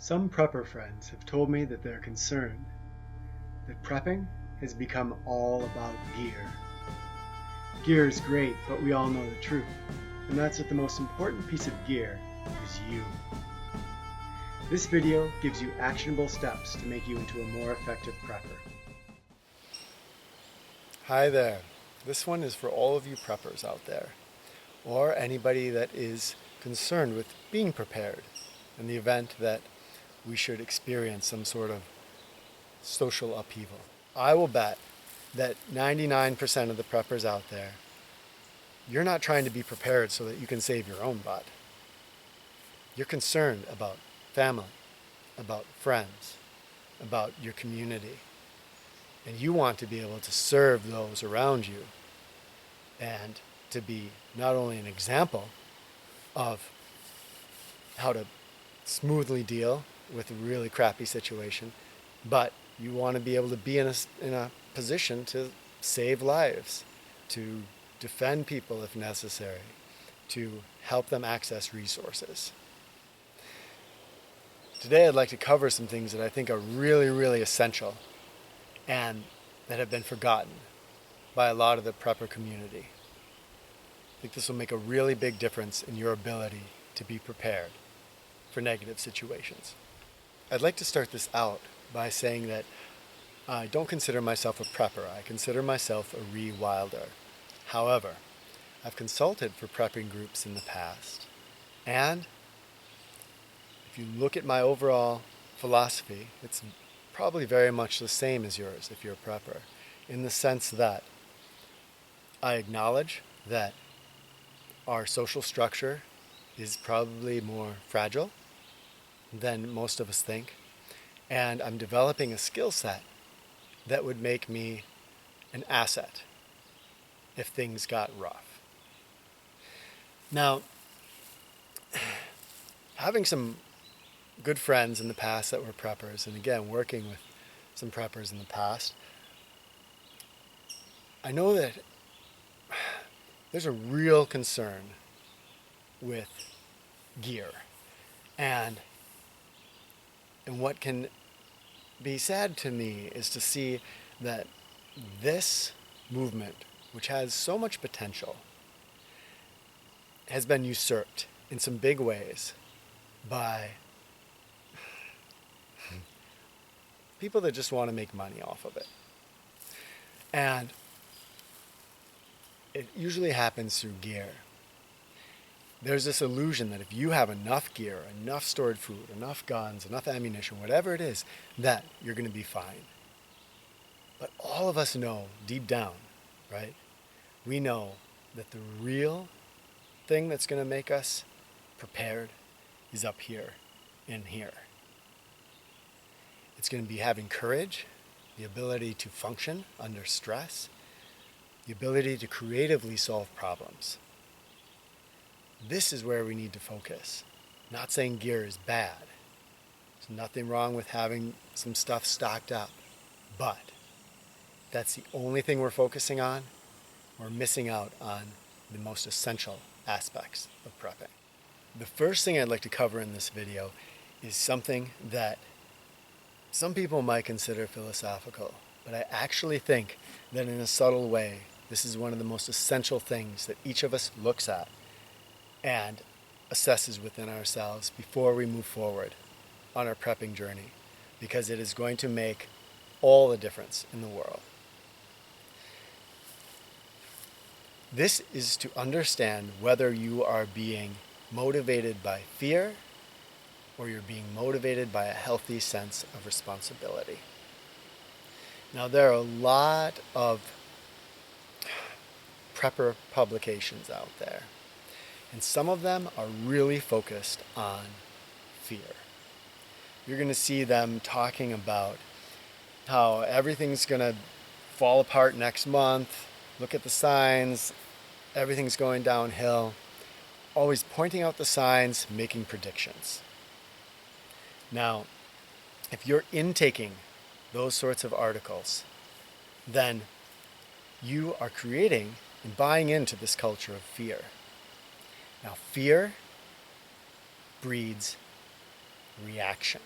Some prepper friends have told me that they're concerned that prepping has become all about gear. Gear is great, but we all know the truth, and that's that the most important piece of gear is you. This video gives you actionable steps to make you into a more effective prepper. Hi there. This one is for all of you preppers out there, or anybody that is concerned with being prepared in the event that we should experience some sort of social upheaval. I will bet that 99% of the preppers out there, you're not trying to be prepared so that you can save your own butt. You're concerned about family, about friends, about your community. And you want to be able to serve those around you and to be not only an example of how to smoothly deal with a really crappy situation, but you want to be able to be in a position to save lives, to defend people if necessary, to help them access resources. Today I'd like to cover some things that I think are really, really essential and that have been forgotten by a lot of the prepper community. I think this will make a really big difference in your ability to be prepared for negative situations. I'd like to start this out by saying that I don't consider myself a prepper. I consider myself a rewilder. However, I've consulted for prepping groups in the past, and if you look at my overall philosophy, it's probably very much the same as yours if you're a prepper, in the sense that I acknowledge that our social structure is probably more fragile than most of us think, and I'm developing a skill set that would make me an asset if things got rough. Now, having some good friends in the past that were preppers, and again, working with some preppers in the past, I know that there's a real concern with gear. And what can be sad to me is to see that this movement, which has so much potential, has been usurped in some big ways by people that just want to make money off of it. And it usually happens through gear. There's this illusion that if you have enough gear, enough stored food, enough guns, enough ammunition, whatever it is, that you're going to be fine. But all of us know deep down, right? We know that the real thing that's going to make us prepared is up here, in here. It's going to be having courage, the ability to function under stress, the ability to creatively solve problems. This is where we need to focus. Not saying gear is bad. There's nothing wrong with having some stuff stocked up. But that's the only thing we're focusing on. We're missing out on the most essential aspects of prepping. The first thing I'd like to cover in this video is something that some people might consider philosophical, but I actually think that in a subtle way, this is one of the most essential things that each of us looks at and assesses within ourselves before we move forward on our prepping journey, because it is going to make all the difference in the world. This is to understand whether you are being motivated by fear or you're being motivated by a healthy sense of responsibility. Now, there are a lot of prepper publications out there, and some of them are really focused on fear. You're going to see them talking about how everything's going to fall apart next month. Look at the signs. Everything's going downhill. Always pointing out the signs, making predictions. Now, if you're intaking those sorts of articles, then you are creating and buying into this culture of fear. Now, fear breeds reaction.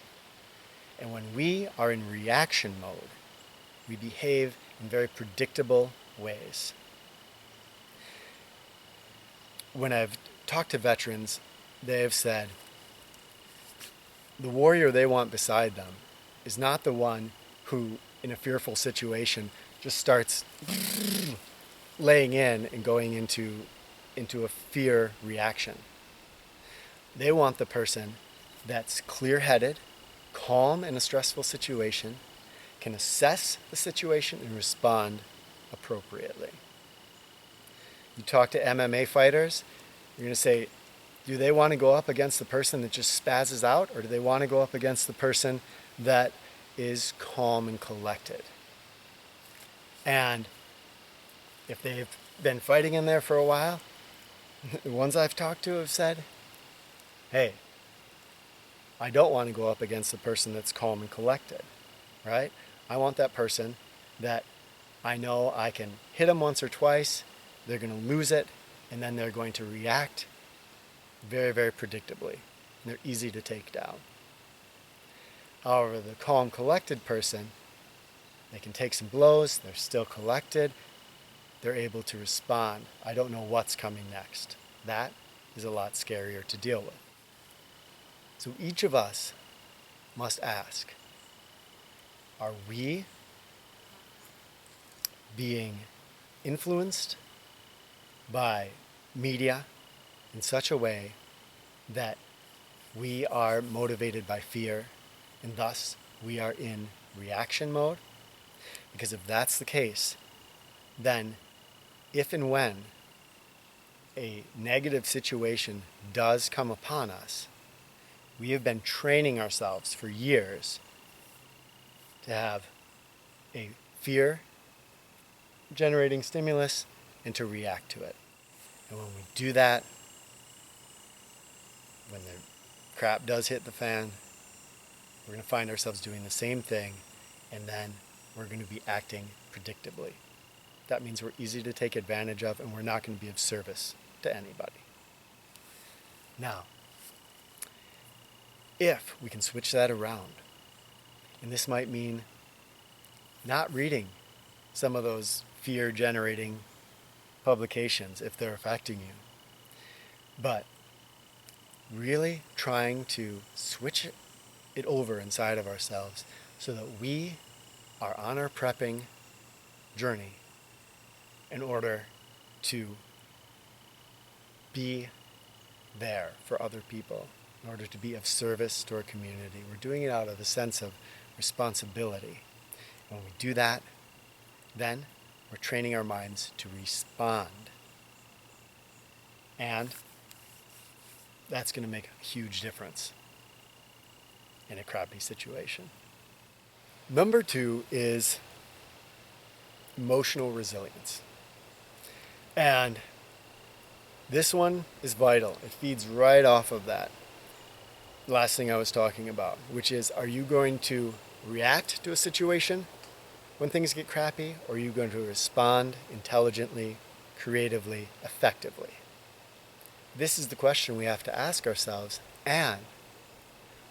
And when we are in reaction mode, we behave in very predictable ways. When I've talked to veterans, they have said the warrior they want beside them is not the one who, in a fearful situation, just starts laying in and going into a fear reaction. They want the person that's clear-headed, calm in a stressful situation, can assess the situation and respond appropriately. You talk to MMA fighters, you're going to say, do they want to go up against the person that just spazzes out, or do they want to go up against the person that is calm and collected? And if they've been fighting in there for a while, the ones I've talked to have said, hey, I don't want to go up against the person that's calm and collected, right? I want that person that I know I can hit them once or twice, they're going to lose it, and then they're going to react very, very predictably. And they're easy to take down. However, the calm, collected person, they can take some blows, they're still collected, they're able to respond. I don't know what's coming next. That is a lot scarier to deal with. So each of us must ask, are we being influenced by media in such a way that we are motivated by fear and thus we are in reaction mode? Because if that's the case, then if and when a negative situation does come upon us, we have been training ourselves for years to have a fear-generating stimulus and to react to it. And when we do that, when the crap does hit the fan, we're going to find ourselves doing the same thing, and then we're going to be acting predictably. That means we're easy to take advantage of, and we're not going to be of service to anybody. Now, if we can switch that around, and this might mean not reading some of those fear-generating publications if they're affecting you, but really trying to switch it over inside of ourselves so that we are on our prepping journey in order to be there for other people, in order to be of service to our community. We're doing it out of a sense of responsibility. When we do that, then we're training our minds to respond. And that's going to make a huge difference in a crappy situation. Number 2 is emotional resilience. And this one is vital. It feeds right off of that last thing I was talking about, which is, are you going to react to a situation when things get crappy, or are you going to respond intelligently, creatively, effectively? This is the question we have to ask ourselves, and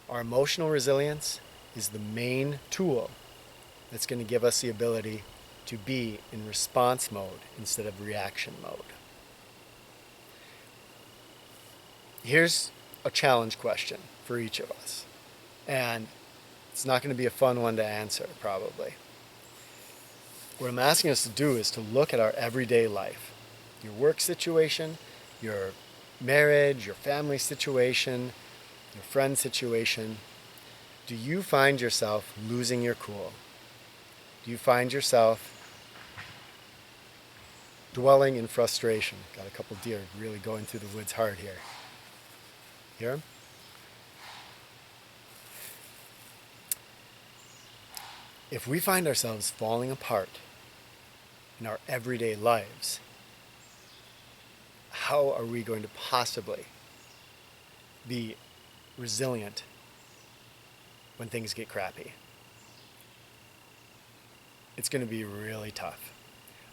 our emotional resilience is the main tool that's going to give us the ability to be in response mode instead of reaction mode. Here's a challenge question for each of us, and it's not going to be a fun one to answer, probably. What I'm asking us to do is to look at our everyday life, your work situation, your marriage, your family situation, your friend situation. Do you find yourself losing your cool? Do you find yourself dwelling in frustration? Got a couple deer really going through the woods hard here. Hear them? If we find ourselves falling apart in our everyday lives, how are we going to possibly be resilient when things get crappy? It's going to be really tough.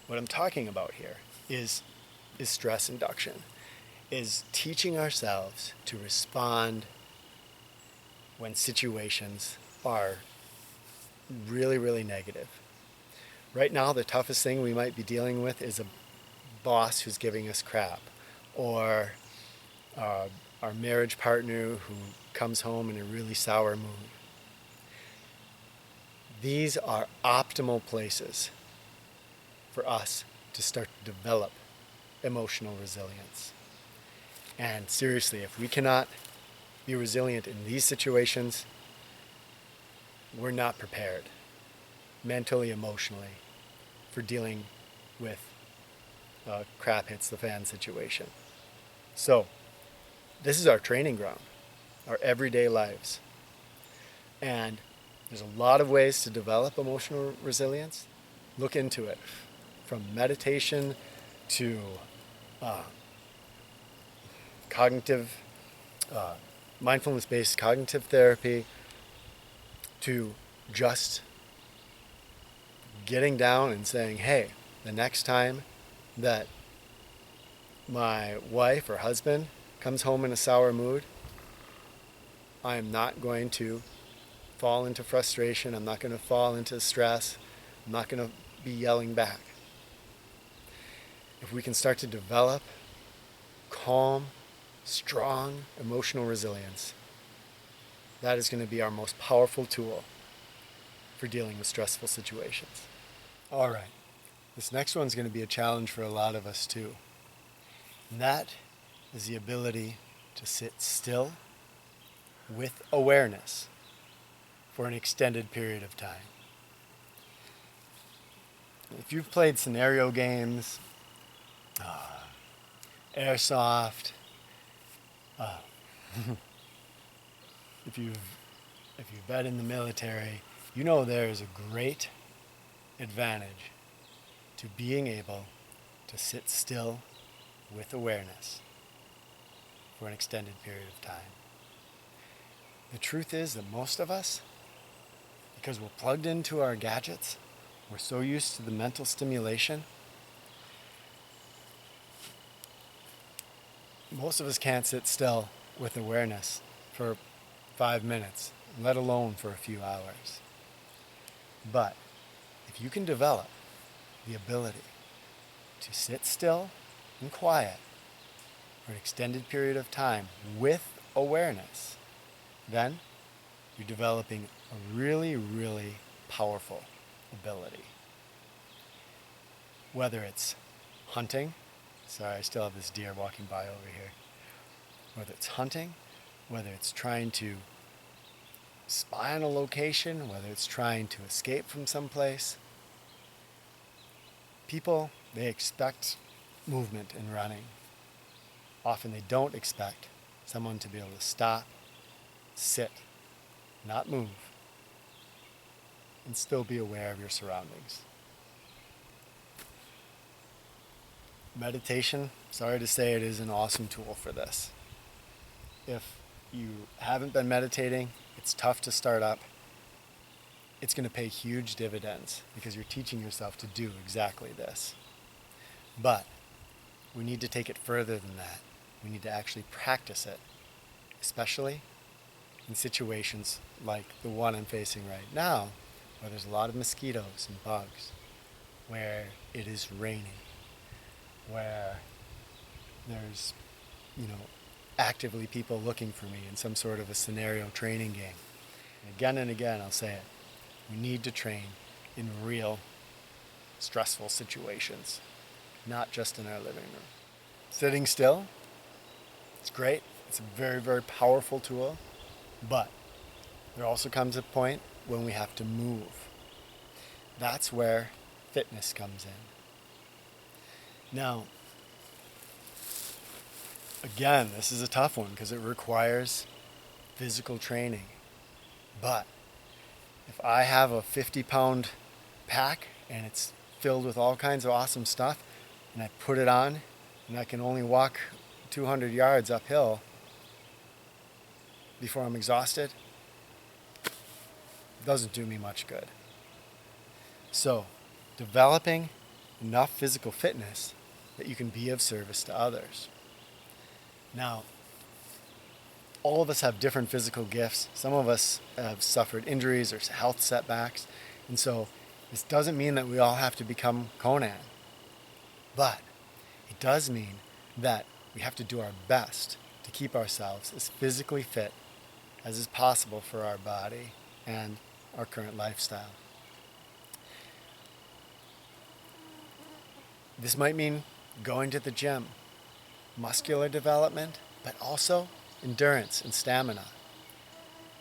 What I'm talking about here is stress induction, is teaching ourselves to respond when situations are really, really negative. Right now, the toughest thing we might be dealing with is a boss who's giving us crap, or our marriage partner who comes home in a really sour mood. These are optimal places for us to start to develop emotional resilience. And seriously, if we cannot be resilient in these situations, we're not prepared mentally, emotionally, for dealing with crap hits the fan situation. So, this is our training ground, our everyday lives. And there's a lot of ways to develop emotional resilience. Look into it, from meditation to cognitive, mindfulness-based cognitive therapy, to just getting down and saying, hey, the next time that my wife or husband comes home in a sour mood, I am not going to fall into frustration. I'm not going to fall into stress. I'm not going to be yelling back. If we can start to develop calm, strong emotional resilience, that is going to be our most powerful tool for dealing with stressful situations. All right, this next one's going to be a challenge for a lot of us too. And that is the ability to sit still with awareness for an extended period of time. If you've played scenario games, airsoft, if you've been in the military, you know there is a great advantage to being able to sit still with awareness for an extended period of time. The truth is that most of us, because we're plugged into our gadgets, we're so used to the mental stimulation, most of us can't sit still with awareness for 5 minutes, let alone for a few hours. But if you can develop the ability to sit still and quiet for an extended period of time with awareness, then you're developing a really, really powerful ability. Whether it's hunting, sorry, I still have this deer walking by over here. Whether it's hunting, whether it's trying to spy on a location, whether it's trying to escape from someplace. People, they expect movement and running. Often they don't expect someone to be able to stop, sit, not move, and still be aware of your surroundings. Meditation, sorry to say, it is an awesome tool for this. If you haven't been meditating, it's tough to start up. It's going to pay huge dividends because you're teaching yourself to do exactly this. But we need to take it further than that. We need to actually practice it, especially in situations like the one I'm facing right now, where there's a lot of mosquitoes and bugs, where it is raining, where there's, actively people looking for me in some sort of a scenario training game. And again, I'll say it. We need to train in real stressful situations, not just in our living room. Sitting still, it's great. It's a very, very powerful tool, but there also comes a point when we have to move. That's where fitness comes in. Now, again, this is a tough one because it requires physical training. But if I have a 50-pound pack and it's filled with all kinds of awesome stuff, and I put it on and I can only walk 200 yards uphill before I'm exhausted, it doesn't do me much good. So, developing enough physical fitness that you can be of service to others. Now, all of us have different physical gifts. Some of us have suffered injuries or health setbacks. And so this doesn't mean that we all have to become Conan. But it does mean that we have to do our best to keep ourselves as physically fit as is possible for our body and our current lifestyle. This might mean going to the gym, muscular development, but also endurance and stamina.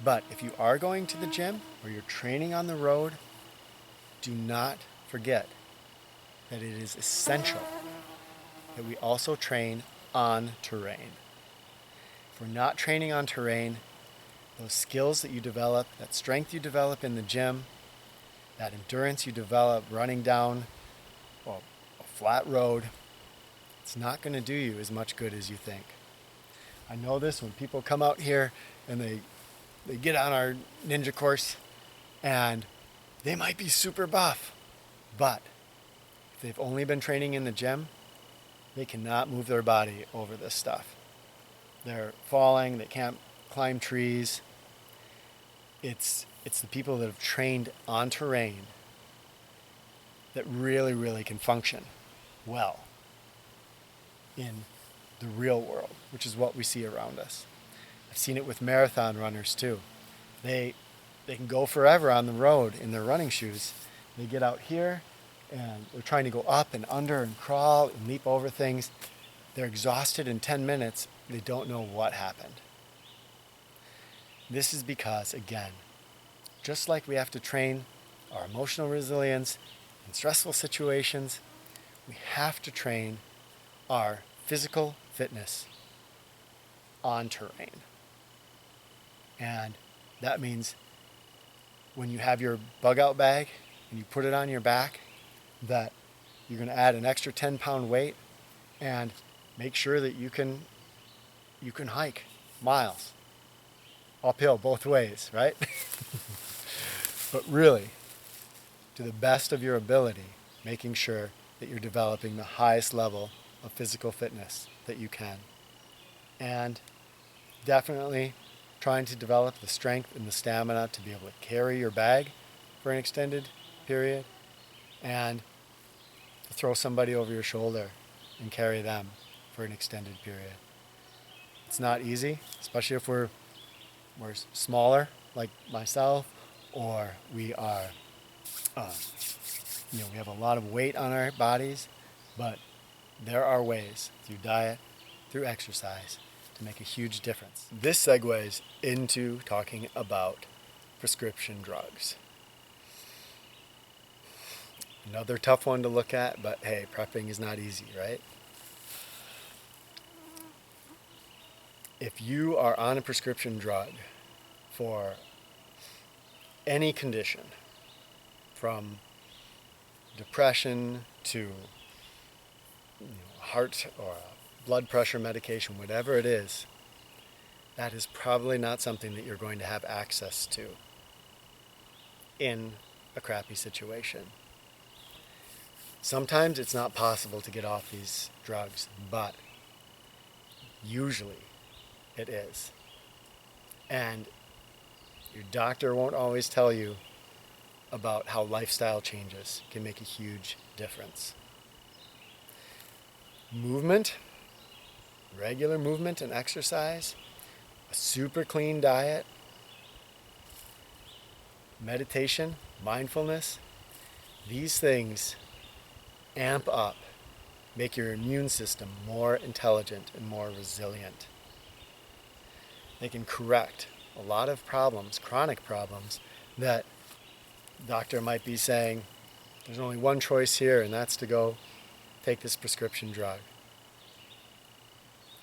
But if you are going to the gym or you're training on the road, do not forget that it is essential that we also train on terrain. If we're not training on terrain, those skills that you develop, that strength you develop in the gym, that endurance you develop running down a flat road, it's not going to do you as much good as you think. I know this when people come out here and they get on our ninja course and they might be super buff, but if they've only been training in the gym, they cannot move their body over this stuff. They're falling, they can't climb trees. It's the people that have trained on terrain that really, really can function well in the real world, which is what we see around us. I've seen it with marathon runners too. They can go forever on the road in their running shoes. They get out here and they're trying to go up and under and crawl and leap over things. They're exhausted in 10 minutes. They don't know what happened. This is because, again, just like we have to train our emotional resilience in stressful situations, we have to train our physical fitness on terrain. And that means when you have your bug out bag and you put it on your back, that you're going to add an extra 10-pound weight and make sure that you can hike miles uphill both ways, right? But really, to the best of your ability, making sure that you're developing the highest level of physical fitness that you can. And definitely trying to develop the strength and the stamina to be able to carry your bag for an extended period and to throw somebody over your shoulder and carry them for an extended period. It's not easy, especially if we're smaller, like myself, or we are, we have a lot of weight on our bodies, but there are ways through diet, through exercise, to make a huge difference. This segues into talking about prescription drugs. Another tough one to look at, but hey, prepping is not easy, right? If you are on a prescription drug for any condition, from depression to heart or blood pressure medication, whatever it is, that is probably not something that you're going to have access to in a crappy situation. Sometimes it's not possible to get off these drugs, but usually it is. And your doctor won't always tell you about how lifestyle changes can make a huge difference. Movement, regular movement and exercise, a super clean diet, meditation, mindfulness, these things amp up, make your immune system more intelligent and more resilient. They can correct a lot of problems, chronic problems, that the doctor might be saying, there's only one choice here, and that's to go take this prescription drug.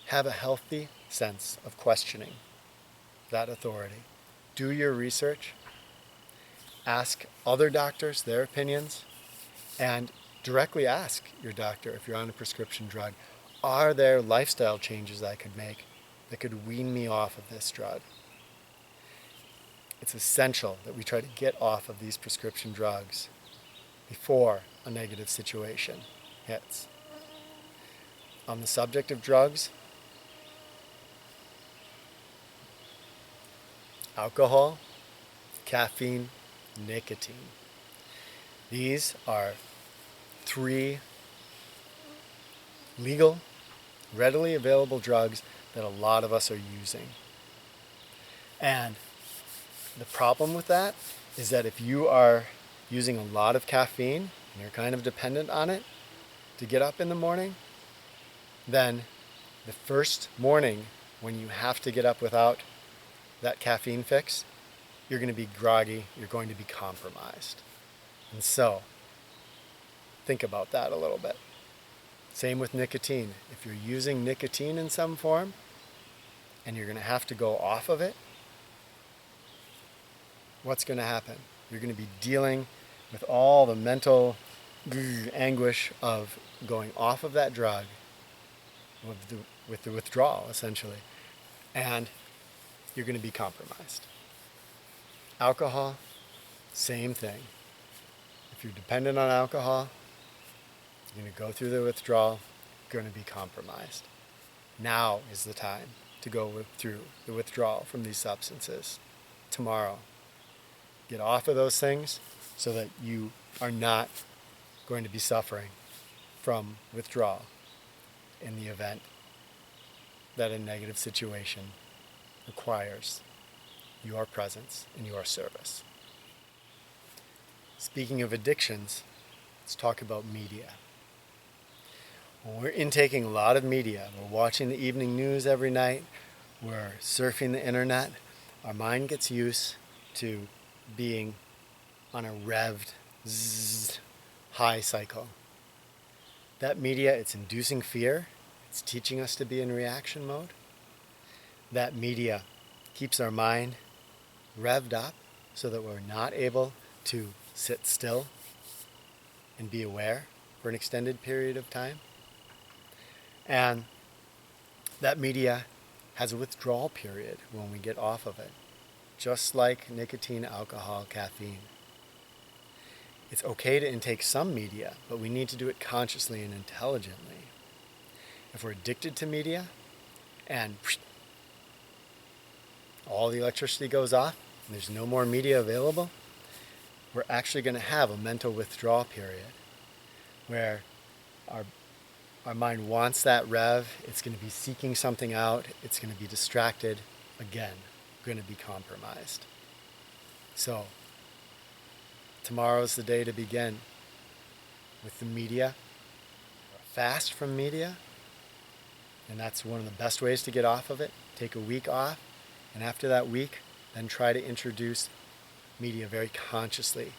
Have a healthy sense of questioning that authority. Do your research. Ask other doctors their opinions, and directly ask your doctor if you're on a prescription drug, are there lifestyle changes I could make that could wean me off of this drug? It's essential that we try to get off of these prescription drugs before a negative situation hits. On the subject of drugs, alcohol, caffeine, nicotine. These are 3 legal, readily available drugs that a lot of us are using. And the problem with that is that if you are using a lot of caffeine and you're kind of dependent on it to get up in the morning, then the first morning when you have to get up without that caffeine fix, you're going to be groggy, you're going to be compromised. And so, think about that a little bit. Same with nicotine. If you're using nicotine in some form and you're going to have to go off of it, what's going to happen? You're going to be dealing with all the mental anguish of going off of that drug with the withdrawal, essentially. And you're going to be compromised. Alcohol, same thing. If you're dependent on alcohol, you're going to go through the withdrawal, you're going to be compromised. Now is the time to go through the withdrawal from these substances. Tomorrow. Get off of those things so that you are not going to be suffering from withdrawal in the event that a negative situation requires your presence and your service. Speaking of addictions, let's talk about media. When we're intaking a lot of media, we're watching the evening news every night, we're surfing the internet, our mind gets used to being on a revved high cycle. That media, it's inducing fear, it's teaching us to be in reaction mode. That media keeps our mind revved up so that we're not able to sit still and be aware for an extended period of time. And that media has a withdrawal period when we get off of it, just like nicotine, alcohol, caffeine. It's okay to intake some media, but we need to do it consciously and intelligently. If we're addicted to media and all the electricity goes off and there's no more media available, we're actually going to have a mental withdrawal period where our mind wants that rev, it's going to be seeking something out, it's going to be distracted, again, going to be compromised. So, tomorrow's the day to begin with the media. Fast from media, and that's one of the best ways to get off of it. Take a week off, and after that week, then try to introduce media very consciously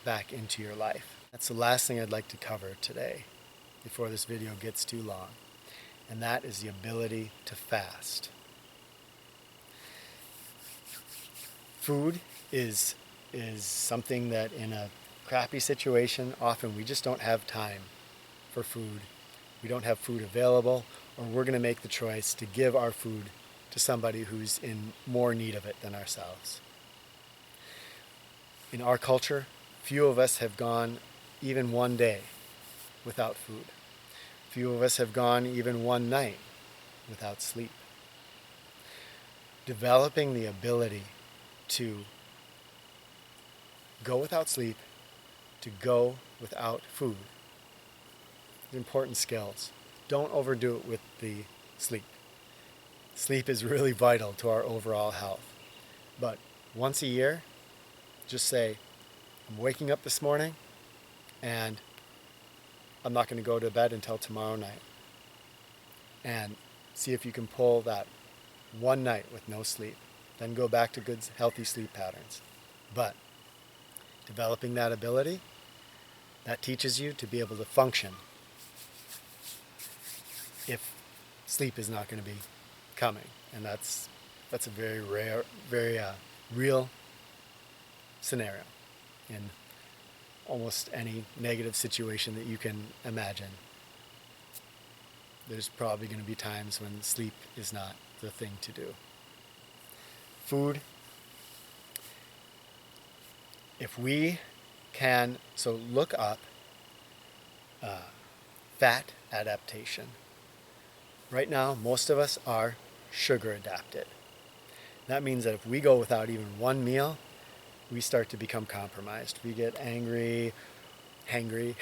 back into your life. That's the last thing I'd like to cover today before this video gets too long, and that is the ability to fast. Food is something that in a crappy situation, often we just don't have time for food. We don't have food available, or we're going to make the choice to give our food to somebody who's in more need of it than ourselves. In our culture, few of us have gone even one day without food. Few of us have gone even one night without sleep. Developing the ability to go without sleep, to go without food, important skills. Don't overdo it with the sleep. Sleep is really vital to our overall health. But once a year, just say, I'm waking up this morning and I'm not going to go to bed until tomorrow night. And see if you can pull that one night with no sleep. Then go back to good, healthy sleep patterns. But developing that ability, that teaches you to be able to function if sleep is not going to be coming. And that's a very rare, very real scenario in almost any negative situation that you can imagine. There's probably going to be times when sleep is not the thing to do. Food, if we can, so look up fat adaptation. Right now, most of us are sugar adapted. That means that if we go without even one meal, we start to become compromised. We get angry, hangry.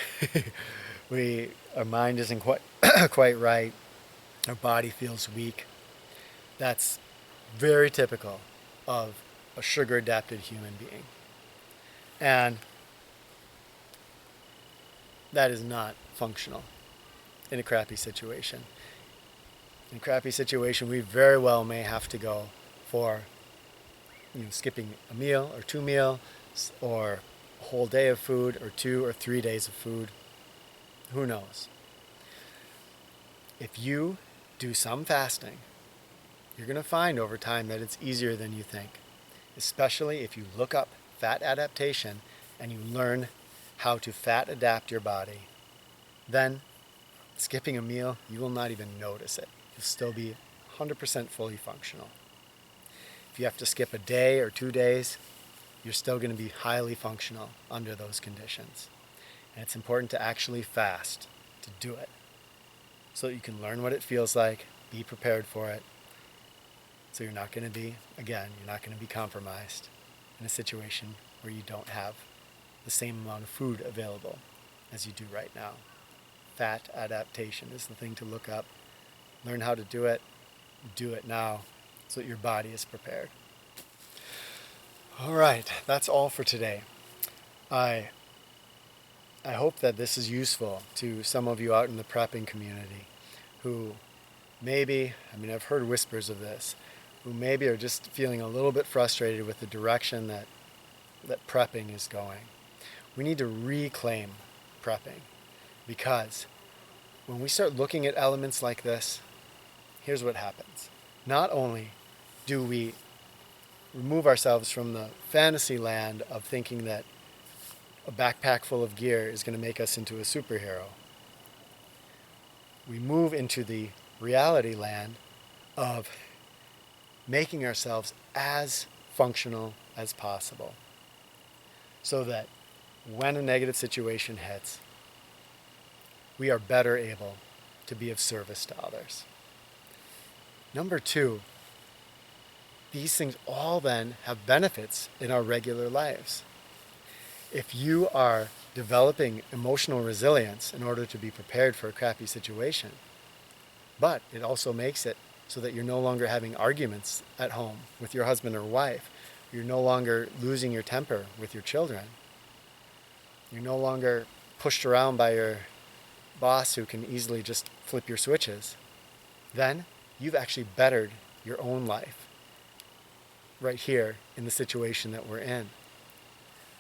Our mind isn't quite right. Our body feels weak. That's very typical of a sugar-adapted human being. And that is not functional in a crappy situation. In a crappy situation, we very well may have to go for skipping a meal or 2 meals, or a whole day of food, or 2 or 3 days of food. Who knows? If you do some fasting, you're going to find over time that it's easier than you think, especially if you look up fat adaptation and you learn how to fat adapt your body. Then, skipping a meal, you will not even notice it. You'll still be 100% fully functional. If you have to skip a day or 2 days, you're still going to be highly functional under those conditions. And it's important to actually fast, to do it, so that you can learn what it feels like, be prepared for it, so you're not going to be compromised in a situation where you don't have the same amount of food available as you do right now. Fat adaptation is the thing to look up. Learn how to do it now, so that your body is prepared. All right, that's all for today. I hope that this is useful to some of you out in the prepping community who maybe, I've heard whispers of this, who maybe are just feeling a little bit frustrated with the direction that prepping is going. We need to reclaim prepping, because when we start looking at elements like this, here's what happens. Not only do we remove ourselves from the fantasy land of thinking that a backpack full of gear is going to make us into a superhero, we move into the reality land of making ourselves as functional as possible, so that when a negative situation hits, we are better able to be of service to others. Number 2, these things all then have benefits in our regular lives. If you are developing emotional resilience in order to be prepared for a crappy situation, but it also makes it so that you're no longer having arguments at home with your husband or wife, you're no longer losing your temper with your children, you're no longer pushed around by your boss who can easily just flip your switches, then you've actually bettered your own life right here in the situation that we're in.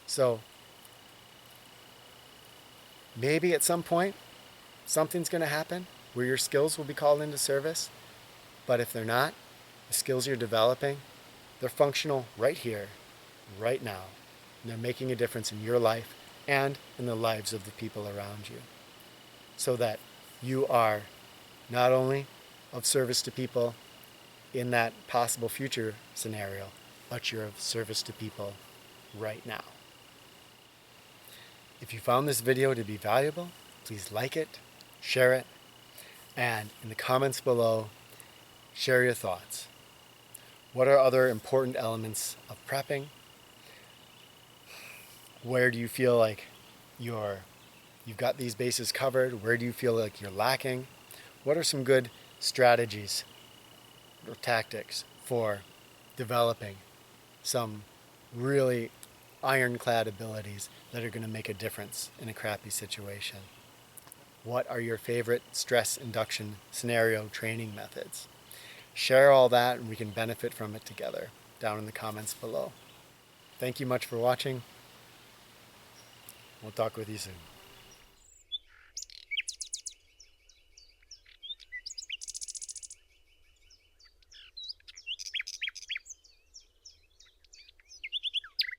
So maybe at some point something's going to happen where your skills will be called into service, but if they're not, the skills you're developing, they're functional right here, right now, and they're making a difference in your life and in the lives of the people around you, so that you are not only of service to people in that possible future scenario, but you're of service to people right now. If you found this video to be valuable, please like it, share it, and in the comments below, share your thoughts. What are other important elements of prepping? Where do you feel like you've got these bases covered? Where do you feel like you're lacking? What are some good strategies or tactics for developing some really ironclad abilities that are going to make a difference in a crappy situation? What are your favorite stress induction scenario training methods? Share all that and we can benefit from it together down in the comments below. Thank you much for watching. We'll talk with you soon.